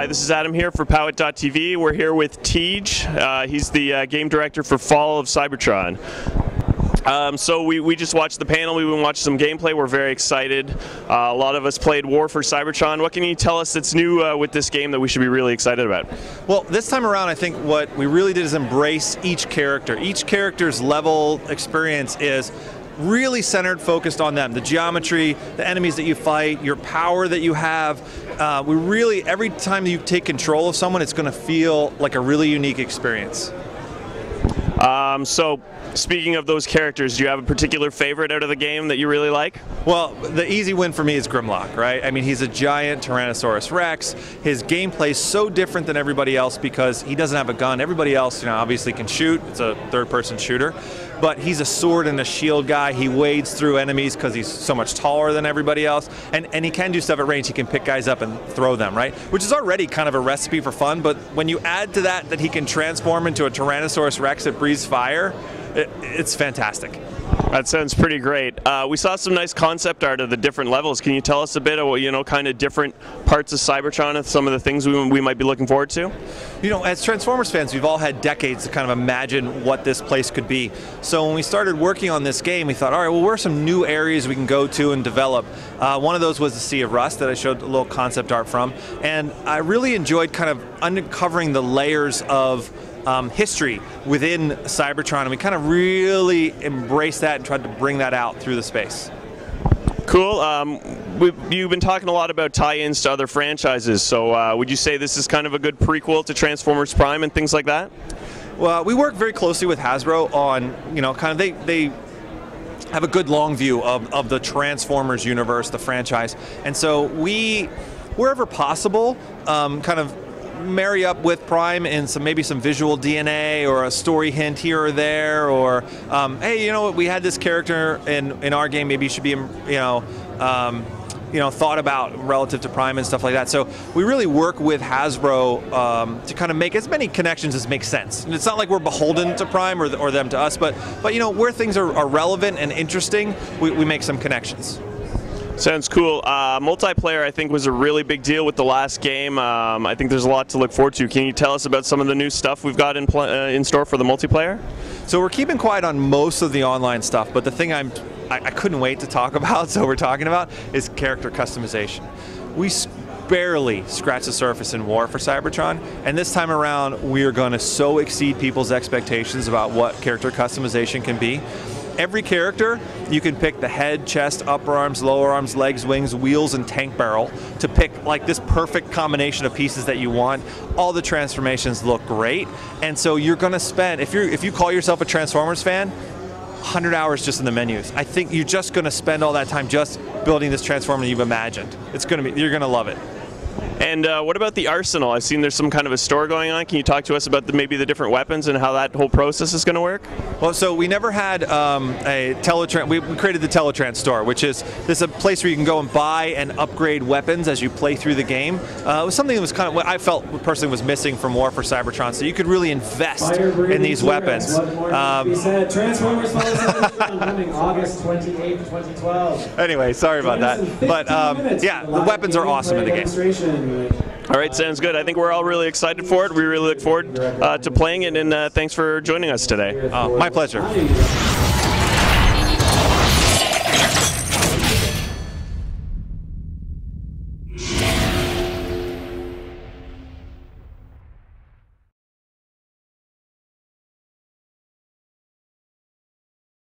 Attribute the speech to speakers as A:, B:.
A: this is Adam here for Powet.tv. We're here with Tieger. He's the game director for Fall of Cybertron. So we just watched the panel, we watched some gameplay, we're very excited. A lot of us played War for Cybertron. What can you tell us that's new with this game that we should be really excited about?
B: Well, this time around I think what we really did is embrace each character. Each character's level experience is really centered, focused on them. The geometry, the enemies that you fight, your power that you have. We really, every time you take control of someone, it's going to feel like a really unique experience.
A: So, speaking of those characters, do you have a particular favorite out of the game that you really like?
B: Well, the easy win for me is Grimlock, right? I mean, he's a giant Tyrannosaurus Rex. His gameplay is so different than everybody else because he doesn't have a gun. Everybody else, obviously can shoot. It's a third-person shooter. But he's a sword and a shield guy. He wades through enemies because he's so much taller than everybody else. And he can do stuff at range. He can pick guys up and throw them, right? Which is already kind of a recipe for fun, but when you add to that he can transform into a Tyrannosaurus Rex that breathes fire, it's fantastic.
A: That sounds pretty great. We saw some nice concept art of the different levels. Can you tell us a bit of kind of different parts of Cybertron and some of the things we might be looking forward to?
B: As Transformers fans, we've all had decades to kind of imagine what this place could be. So when we started working on this game, we thought, all right, well, where are some new areas we can go to and develop? One of those was the Sea of Rust that I showed a little concept art from. And I really enjoyed kind of uncovering the layers of history within Cybertron, and we kind of really embraced that and tried to bring that out through the space.
A: Cool. You've been talking a lot about tie-ins to other franchises, so would you say this is kind of a good prequel to Transformers Prime and things like that?
B: Well, we work very closely with Hasbro on, kind of they have a good long view of the Transformers universe, the franchise, and so we, wherever possible, kind of marry up with Prime in maybe some visual DNA or a story hint here or there, or hey, you know what, we had this character in our game, maybe you should be thought about relative to Prime and stuff like that. So we really work with Hasbro to kind of make as many connections as make sense. And it's not like we're beholden to Prime or them to us, but where things are relevant and interesting, we make some connections.
A: Sounds cool. Multiplayer, I think, was a really big deal with the last game. I think there's a lot to look forward to. Can you tell us about some of the new stuff we've got in store for the multiplayer?
B: So we're keeping quiet on most of the online stuff, but the thing I couldn't wait to talk about, so we're talking about, is character customization. We barely scratched the surface in War for Cybertron, and this time around we are going to so exceed people's expectations about what character customization can be. Every character, you can pick the head, chest, upper arms, lower arms, legs, wings, wheels, and tank barrel to pick like this perfect combination of pieces that you want. All the transformations look great, and so you're going to spend, if you call yourself a Transformers fan, 100 hours just in the menus. I think you're just going to spend all that time just building this Transformer you've imagined. You're going to love it.
A: And what about the arsenal? I've seen there's some kind of a store going on. Can you talk to us about maybe the different weapons and how that whole process is going to work?
B: Well, so we never had a Teletrans. We created the Teletrans store, which is a place where you can go and buy and upgrade weapons as you play through the game. It was something that was kind of what I felt personally was missing from War for Cybertron. So you could really invest in these weapons.
C: He said Transformers Fall of Cybertron coming August 28, 2012.
B: Anyway, sorry about that. But yeah, the weapons are awesome in the game.
A: All right, sounds good. I think we're all really excited for it. We really look forward to playing it, and thanks for joining us today.
B: My pleasure.